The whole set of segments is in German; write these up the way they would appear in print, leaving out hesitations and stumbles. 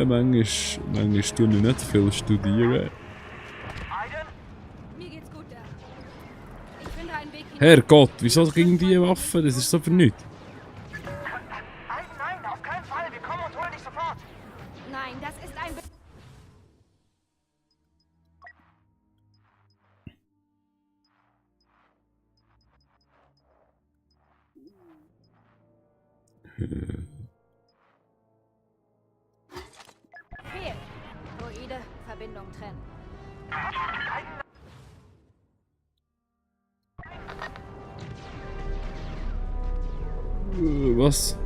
manchmal tue ich nicht viel studieren. Mir geht's gut da. Ich finde einen Weg hin. Herrgott, wieso gegen die Waffe? Das ist so für nichts. Nein, auf keinen Fall. Wir kommen und holen dich sofort. Nein, das ist ein... Fehl. Droide, Verbindung trennen. Was?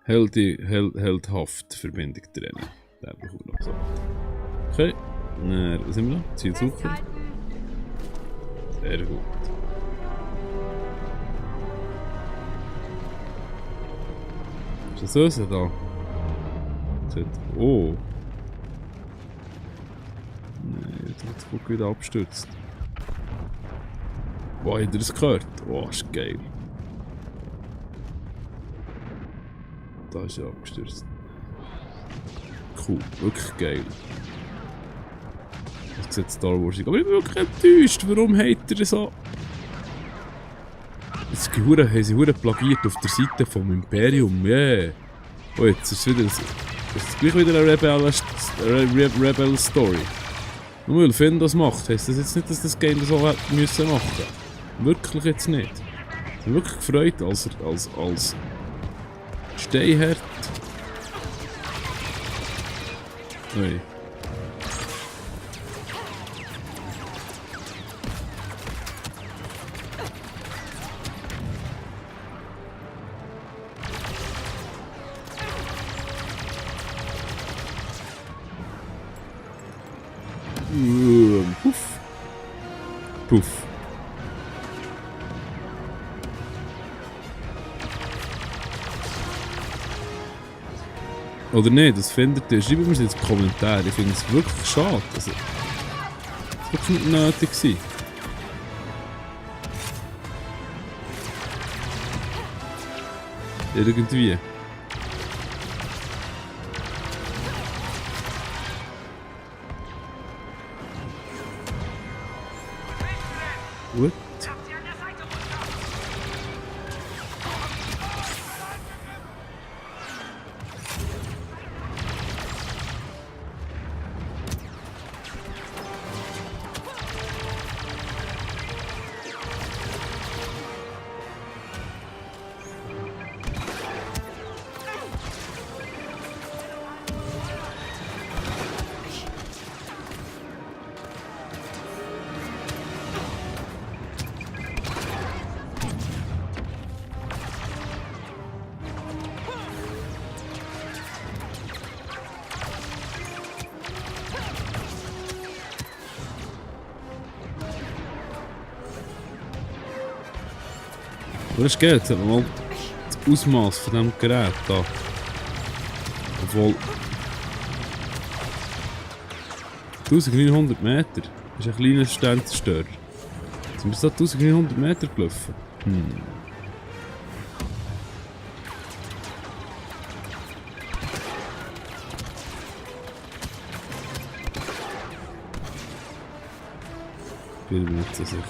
Heldhaft Verbindung trennen. Da bekommen wir noch so. Okay. Dann sind wir noch. Ziel suchen. Festhalten. Sehr gut. Ist das so da? Oh. Nein, jetzt wird es wieder abgestürzt. Boah, habt ihr das gehört? Oh, ist geil. Da ist er abgestürzt. Cool, wirklich geil. Jetzt sieht Star Wars aus. Aber ich bin wirklich enttäuscht. Warum habt ihr so... Jetzt haben sie hure plagiert auf der Seite vom Imperium. Yeah. Oh, jetzt ist es wieder... Jetzt ist gleich wieder eine Rebel-Story. Nur weil Finn das macht, heisst das jetzt nicht, dass das Game das auch hätte müssen machen. Wirklich jetzt nicht. Ich bin wirklich gefreut als Steinherd. Ui. Puff. Puff. Oder nicht, das findet ihr. Schreibt mir es jetzt in die Kommentare. Ich finde es wirklich schade. Also, das war wirklich nicht nötig gewesen. Irgendwie. What? Aber es geht, mal das Ausmaß von diesem Gerät da. Obwohl... 1900 Meter. Das ist ein kleiner Sternzerstörer. Sind wir so 1900 Meter gelaufen? Ich bin mir nicht so sicher.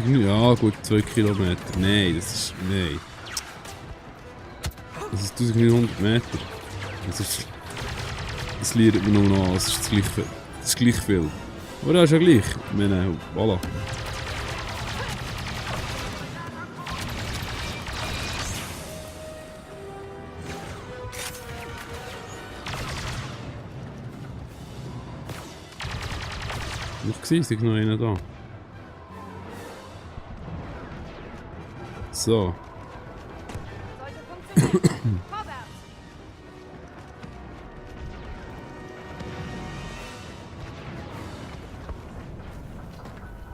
Ja gut, 2 Kilometer. Nein, das ist... Nein. Das ist 1900 Meter. Das lernt man nur noch. Das ist gleich viel. Aber ja, ist ja gleich. Ich meine, voilà. Noch gesehen, ist noch einer da. So. Sollte funktionieren. Vorwärts!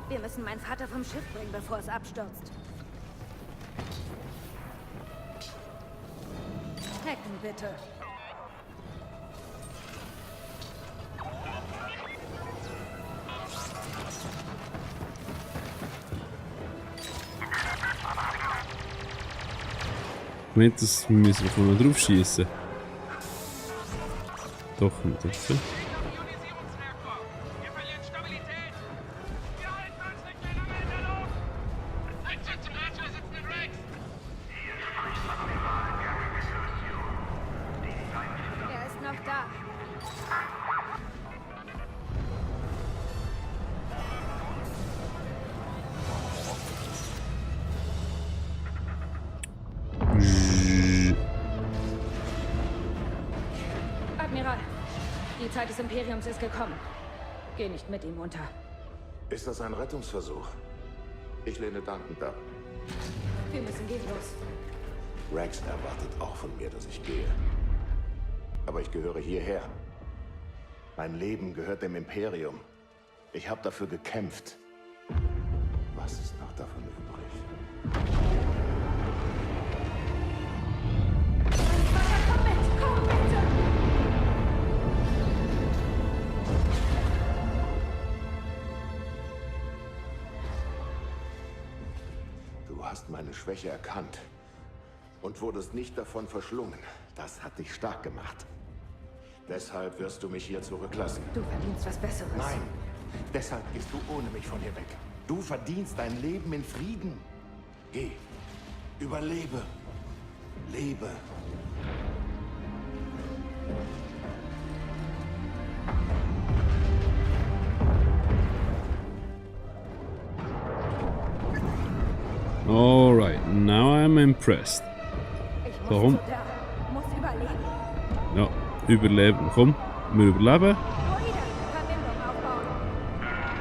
Wir müssen meinen Vater vom Schiff bringen, bevor es abstürzt. Hacken, bitte. Ich meine, das müssen wir mal drauf schießen. Doch nicht, oder? Ionisierungsreaktor. Wir verlieren Stabilität. Wir halten uns nicht mehr lange in der Luft. Rückzug zum Ratsvorsitzenden Rex. Er ist noch da. Admiral, die Zeit des Imperiums ist gekommen. Geh nicht mit ihm unter. Ist das ein Rettungsversuch? Ich lehne dankend ab. Wir müssen gehen, los. Rex erwartet auch von mir, dass ich gehe. Aber ich gehöre hierher. Mein Leben gehört dem Imperium. Ich habe dafür gekämpft. Was ist noch davon übrig? Komm mit! Komm bitte! Du hast meine Schwäche erkannt und wurdest nicht davon verschlungen. Das hat dich stark gemacht. Deshalb wirst du mich hier zurücklassen. Du verdienst was Besseres. Nein, deshalb gehst du ohne mich von hier weg. Du verdienst dein Leben in Frieden. Geh, überlebe, lebe. Alright, now I'm impressed. Ich muss Warum? zu der. Muss überleben. Ja, überleben. Komm, wir überleben. Droide, Verbindung aufbauen.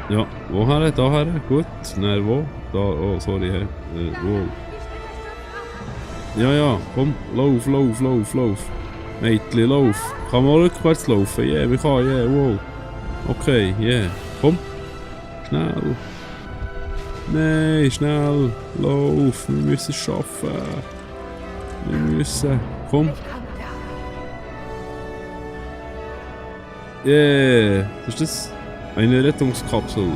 Ja, woher? Daher? Gut. Nein, wo? Da, oh, sorry. Wo? Die Schritte stürzen ab. Ja, ja, komm, lauf, lauf, lauf, lauf. Mädchen, lauf. Kann man rückwärts laufen? Ja, wir können, ja, wow. Okay, ja. Komm. Schnell. Nein, schnell. Lauf, wir müssen es schaffen. Wir müssen. Komm. Ich komme da. Yeah. Ist das eine Rettungskapsel?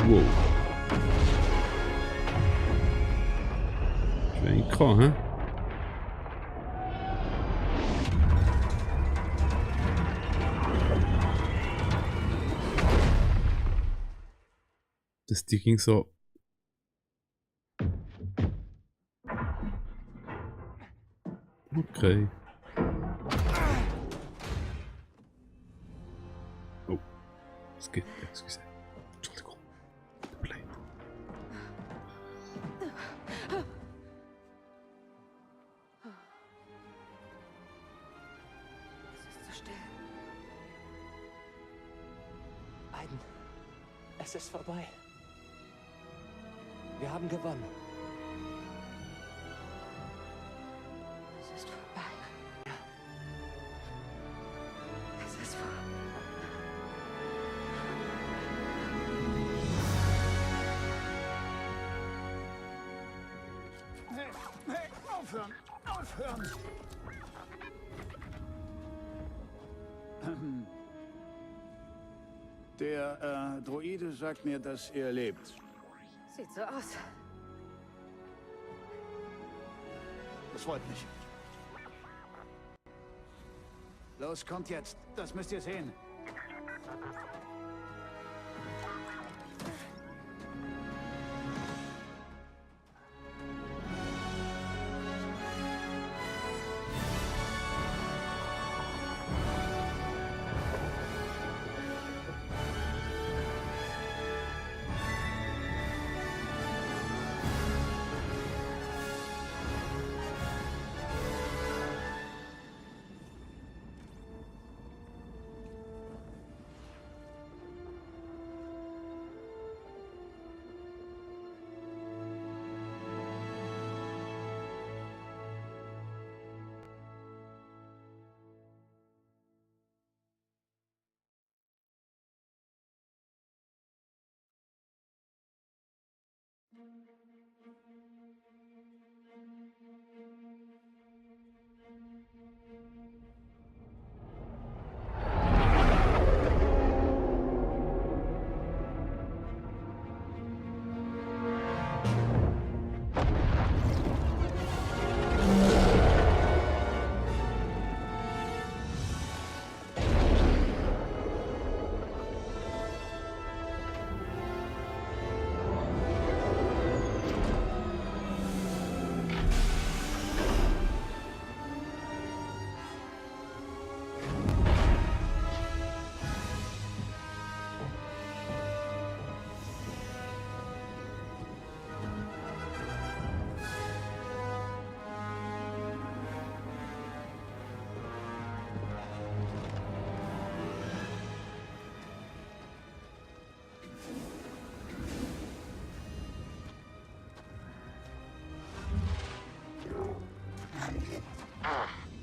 Wow. Schwenker, hä? Das Ding ging so. Okay. Oh. Es geht. Excuse. Entschuldigung. Tut mir leid. Es ist so still. Aiden, es ist vorbei. Wir haben gewonnen. Es ist vorbei. Es ist vorbei. Hey, aufhören! Aufhören! Der Droide sagt mir, dass er lebt. Sieht so aus. Das freut mich. Los, kommt jetzt. Das müsst ihr sehen.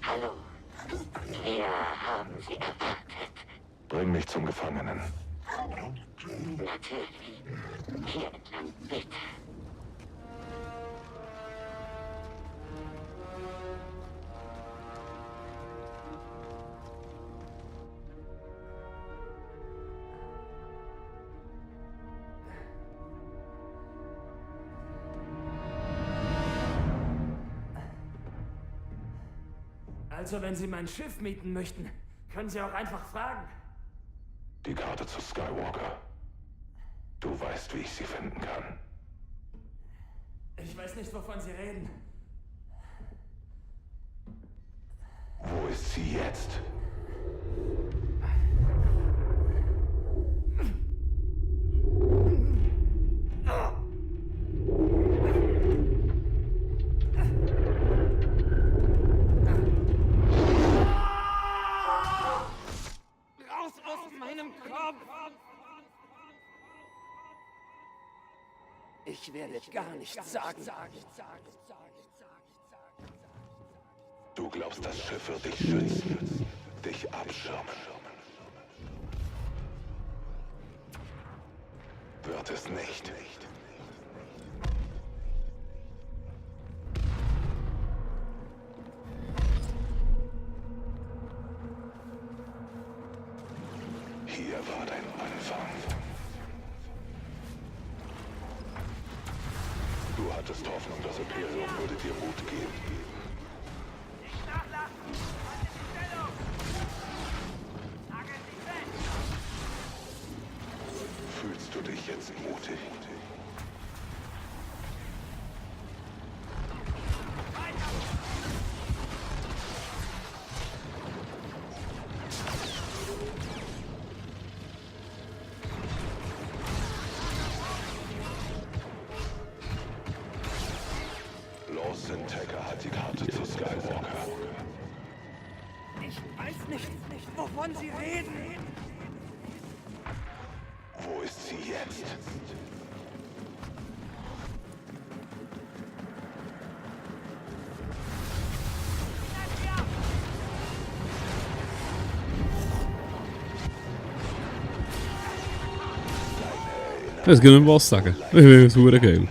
Hallo. Wir haben Sie erwartet. Bring mich zum Gefangenen. Natürlich. Hier entlang, bitte. Also, wenn Sie mein Schiff mieten möchten, können Sie auch einfach fragen. Die Karte zu Skywalker. Du weißt, wie ich sie finden kann. Ich weiß nicht, wovon Sie reden. Wo ist sie jetzt? Raus aus meinem Kopf! Ich werde gar nichts sagen. Du glaubst, das Schiff wird dich schützen, dich abschirmen. Wird es nicht. Hier war dein Anfang. Du hattest Hoffnung, das Imperium würde dir Mut geben. Nicht nachlassen! Haltet die Stellung! Nageln Sie fest! Fühlst du dich jetzt mutig? Lawson Tacker hat die Karte zu Skywalker. Ich weiß nicht, wovon Sie reden. Wo ist sie jetzt? Das kann ich was sagen. Ich finde es super geil.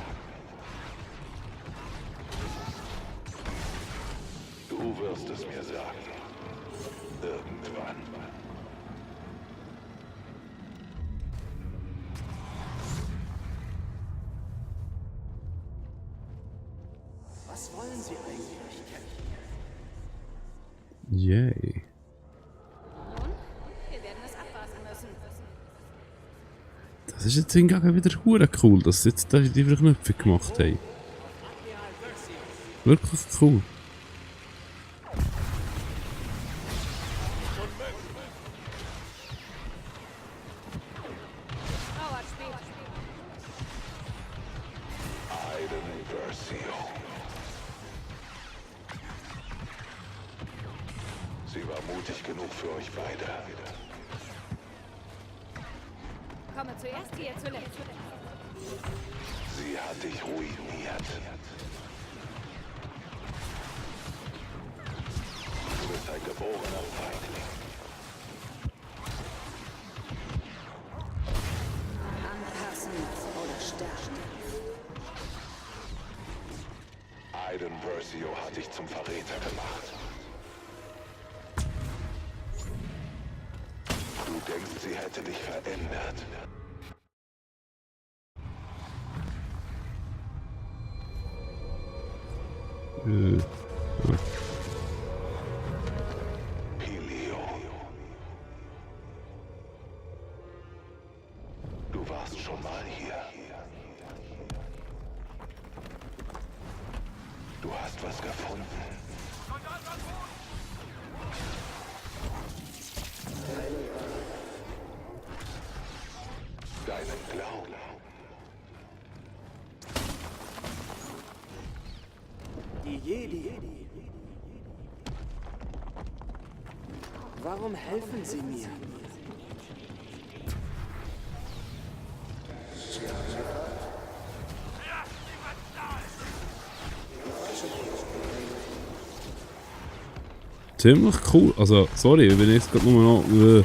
Du wirst es mir sagen. Irgendwann. Was wollen Sie eigentlich, Captain? Yay. Nun, wir werden es abwarten müssen. Das ist jetzt hingegen wieder hure cool, dass sie jetzt da die Knöpfe gemacht haben. Wirklich cool. Trauerspiel. Aiden Versio. Sie war mutig genug für euch beide. Komme zuerst hier zuletzt. Sie hat dich ruiniert. Du bist ein geborener Feigling. Anpassen oder sterben. Versio hat dich zum Verräter gemacht. Du denkst, sie hätte dich verändert. Peleo. Du warst schon mal hier. Du hast was gefunden. Deinen Glauben. Die Jedi. Warum helfen sie mir? Ziemlich cool. Also, sorry, ich bin jetzt gerade nur noch.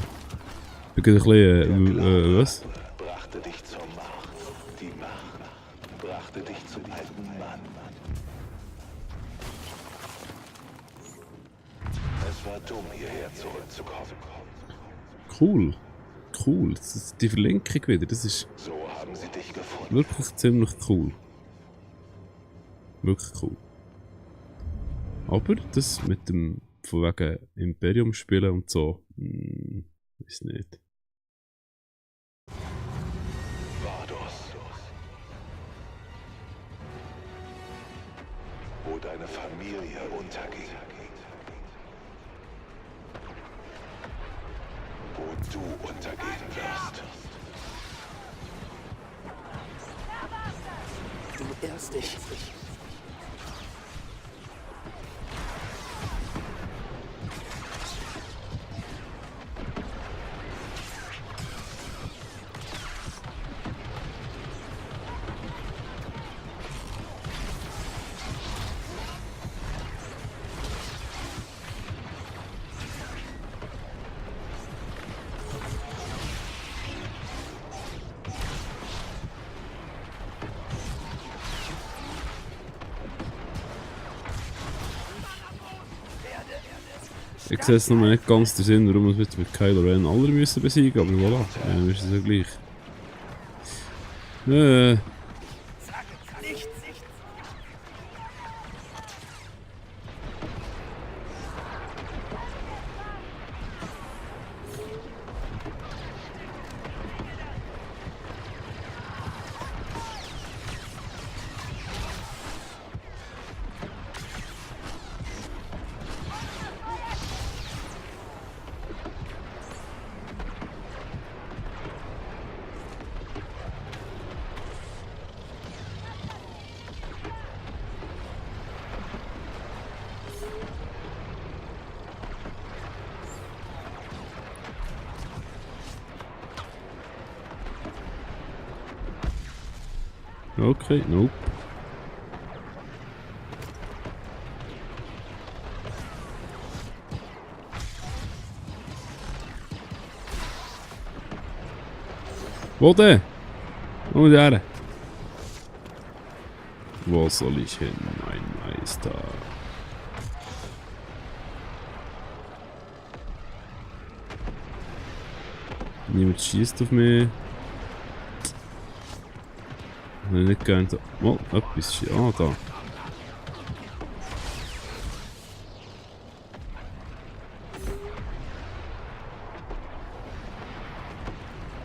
Ich bin gerade ein bisschen. Was? Brachte dich zur Macht. Die Macht brachte dich zum alten Mann. Es war dumm, hierher zurückzukommen. Cool. Cool. Das ist die Verlinkung wieder. Das ist So haben sie dich gefunden. wirklich ziemlich cool. Wirklich cool. Aber das mit dem von wegen Imperium spielen und so, weiß nicht. Vados. Wo deine Familie unterging. Wo du untergehen wirst. Du irrst dich. Ich sehe jetzt noch nicht ganz den Sinn, warum wir jetzt mit Kylo Ren alle müssen besiegen, aber voilà, ja, ist es ja gleich. Okay, nope. Wo denn? Wo der? Wo soll ich hin, mein Meister? Niemand schießt auf mich. Ich hätte nicht gerne so. Oh, etwas. Ah, da.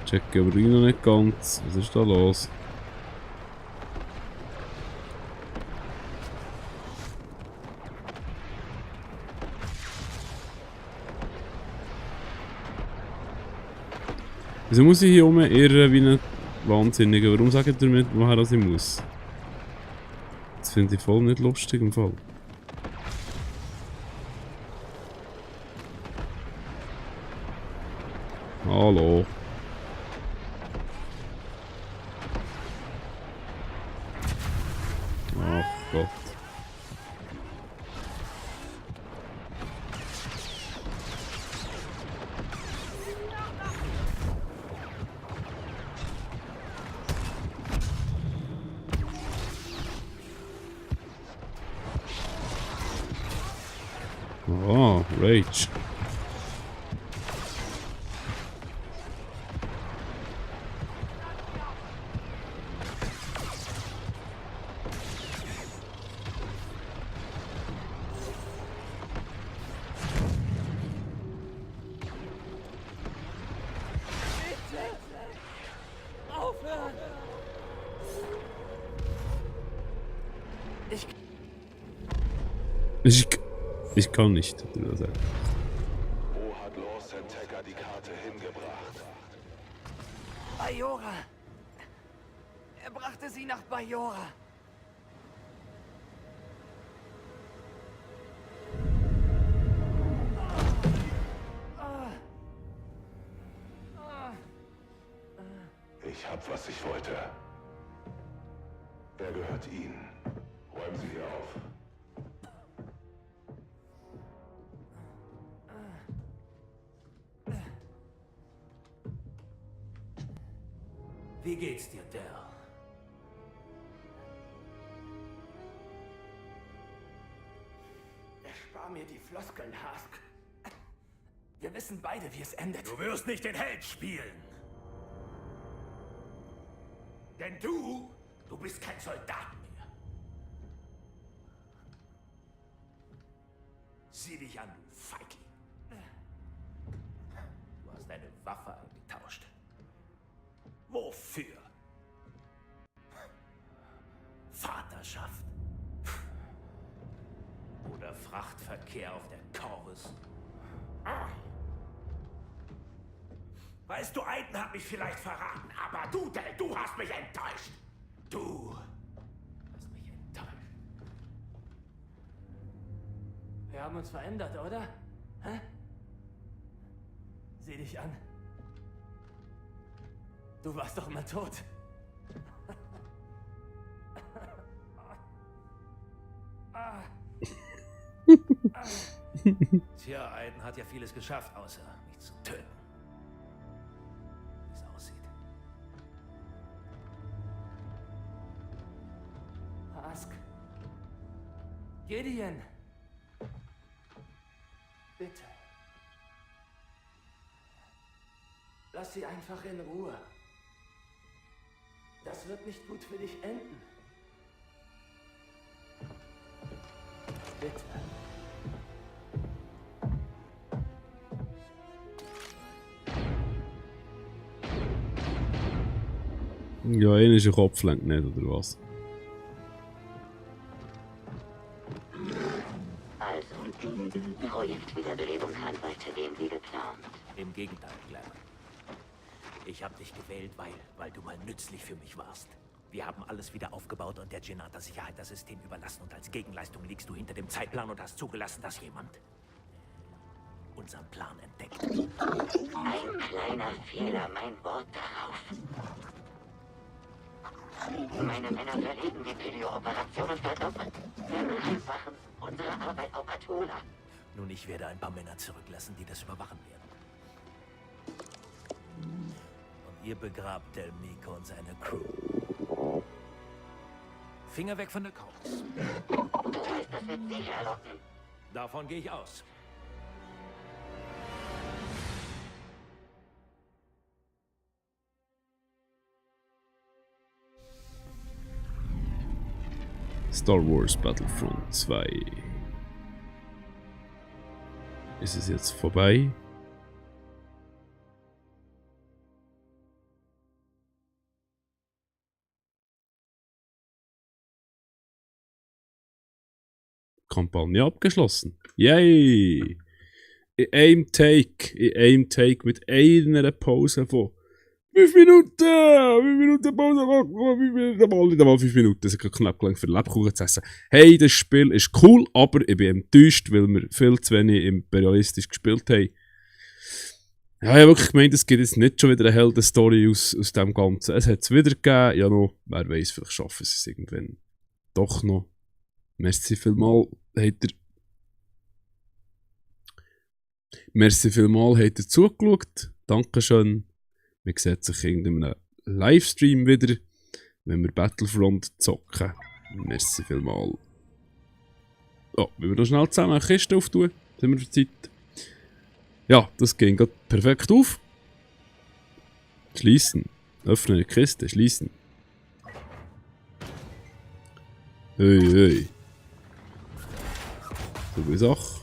Check aber noch nicht ganz. Was ist da los? Wieso muss ich hier oben irren wie ein Wahnsinniger? Warum sagt ihr mir, woher ich muss? Das finde ich voll nicht lustig im Fall. Hallo. Ach Gott. Rage. Ich kann nicht, hat er gesagt. Wo hat Lord Santeca die Karte hingebracht? Bajora! Er brachte sie nach Bajora. Ich hab, was ich wollte. Er gehört Ihnen. Räumen Sie hier auf. Wie geht's dir, Dell? Erspar mir die Floskeln, Husk. Wir wissen beide, wie es endet. Du wirst nicht den Held spielen. Denn du bist kein Soldat mehr. Sieh dich an, du Feigling. Du hast deine Waffe eingetauscht. Wofür? Vaterschaft? Oder Frachtverkehr auf der Corvus? Weißt du, Aiden hat mich vielleicht verraten, aber du, Dell, du hast mich enttäuscht. Du hast mich enttäuscht. Wir haben uns verändert, oder? Hä? Sieh dich an. Du warst doch immer tot. Tja, Aiden hat ja vieles geschafft, außer mich zu töten. Wie es aussieht. Husk. Gideon. Bitte. Lass sie einfach in Ruhe. Das wird nicht gut für dich enden. Bitte. Ja, einer ist ein Kopf lenkt nicht, oder was? Also, Projekt Wiederbelebung kann weitergehen wie geplant. Im Gegenteil, Clem. Ich habe dich gewählt, weil du mal nützlich für mich warst. Wir haben alles wieder aufgebaut und der Genata-Sicherheit das System überlassen. Und als Gegenleistung liegst du hinter dem Zeitplan und hast zugelassen, dass jemand unseren Plan entdeckt. Ein kleiner Fehler, mein Wort darauf. Meine Männer verlegen die Video-Operationen verdoppelt. Vereinfachen unsere Arbeit auf Atola. Nun, ich werde ein paar Männer zurücklassen, die das überwachen werden. Und ihr begrabt Del Meeko und seine Crew. Finger weg von der Corvus. Du weißt, das wird sicher locken. Davon gehe ich aus. Star Wars Battlefront 2. Ist es jetzt vorbei? Kampagne abgeschlossen. Yay! In einem Take mit einer Pause von 5 Minuten! 5 Minuten Pause, 5 Minuten, nicht einmal 5 Minuten, das hat knapp gelangt für Lebkuchen zu essen. Hey, das Spiel ist cool, aber ich bin enttäuscht, weil wir viel zu wenig imperialistisch gespielt haben. Ja, ich habe wirklich gemeint, es gibt jetzt nicht schon wieder eine Heldenstory aus dem Ganzen. Es hat es wieder gegeben, ja noch, wer weiß, vielleicht schaffen sie es irgendwann doch noch. Merci vielmal, habt ihr zugeschaut. Dankeschön. Man sieht sich in einem Livestream wieder, wenn wir Battlefront zocken. Merci vielmal. Oh, wir noch schnell zusammen eine Kiste auftun. Sind wir für Zeit? Ja, das ging gerade perfekt auf. Schließen. Öffnen die Kiste, schließen. Hey. So Sache.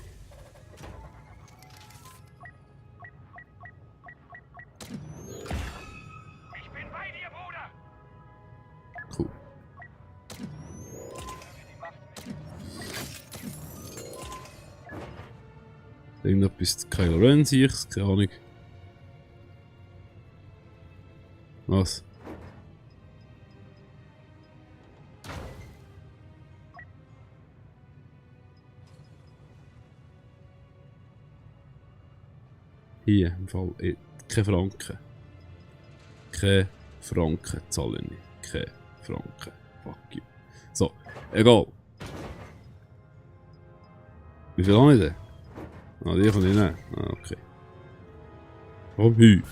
Ich bin bei dir, Bruder! Cool. Irgendetwas zu Kylo Ren sehe ich, keine Ahnung. Was? Hier, im Fall, keine Franken. Keine Franken zahle ich nicht. Keine Franken. Fuck you. So, egal. Wie viel habe ich denn? Ah, die kann ich nehmen. Ah, okay. Oh, hü.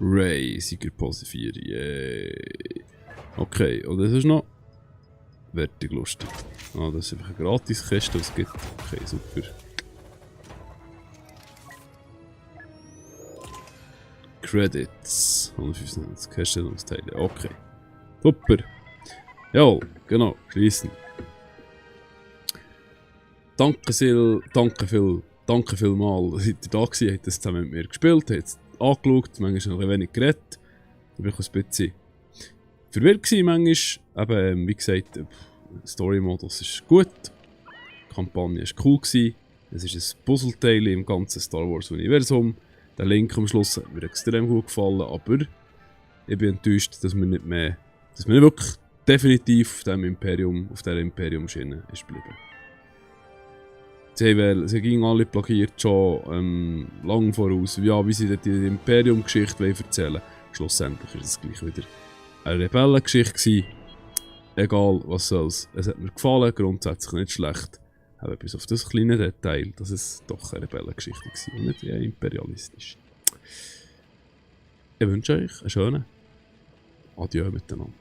Ray, Siegerpose 4. Yay. Okay, und das ist noch wertig lustig. Ah, das ist einfach eine Gratis-Kiste, was es gibt. Okay, super. Credits. 195 Herstellungsteile. Okay. Super. Ja, genau. Schließen. Danke vielmals, dass ihr da gewesen, habt das zusammen mit mir gespielt, habt es angeschaut, manchmal noch ein wenig geredet. Da bin ich ein bisschen verwirrt gewesen, manchmal. Eben, wie gesagt, der Story-Modus ist gut. Die Kampagne war cool gewesen. Es ist ein Puzzleteil im ganzen Star Wars-Universum. Der Link am Schluss hat mir extrem gut gefallen, aber ich bin enttäuscht, dass wir nicht wirklich definitiv auf dieser Imperium-Schiene ist geblieben. Sie gingen alle plagiert schon lang voraus, ja, wie sie die Imperium-Geschichte erzählen wollen. Schlussendlich war es gleich wieder eine Rebellengeschichte. Egal, was soll's. Es hat mir gefallen, grundsätzlich nicht schlecht. Aber bis auf das kleine Detail, dass es doch eine Rebellengeschichte war und nicht imperialistisch. Ich wünsche euch einen schönen Adieu miteinander.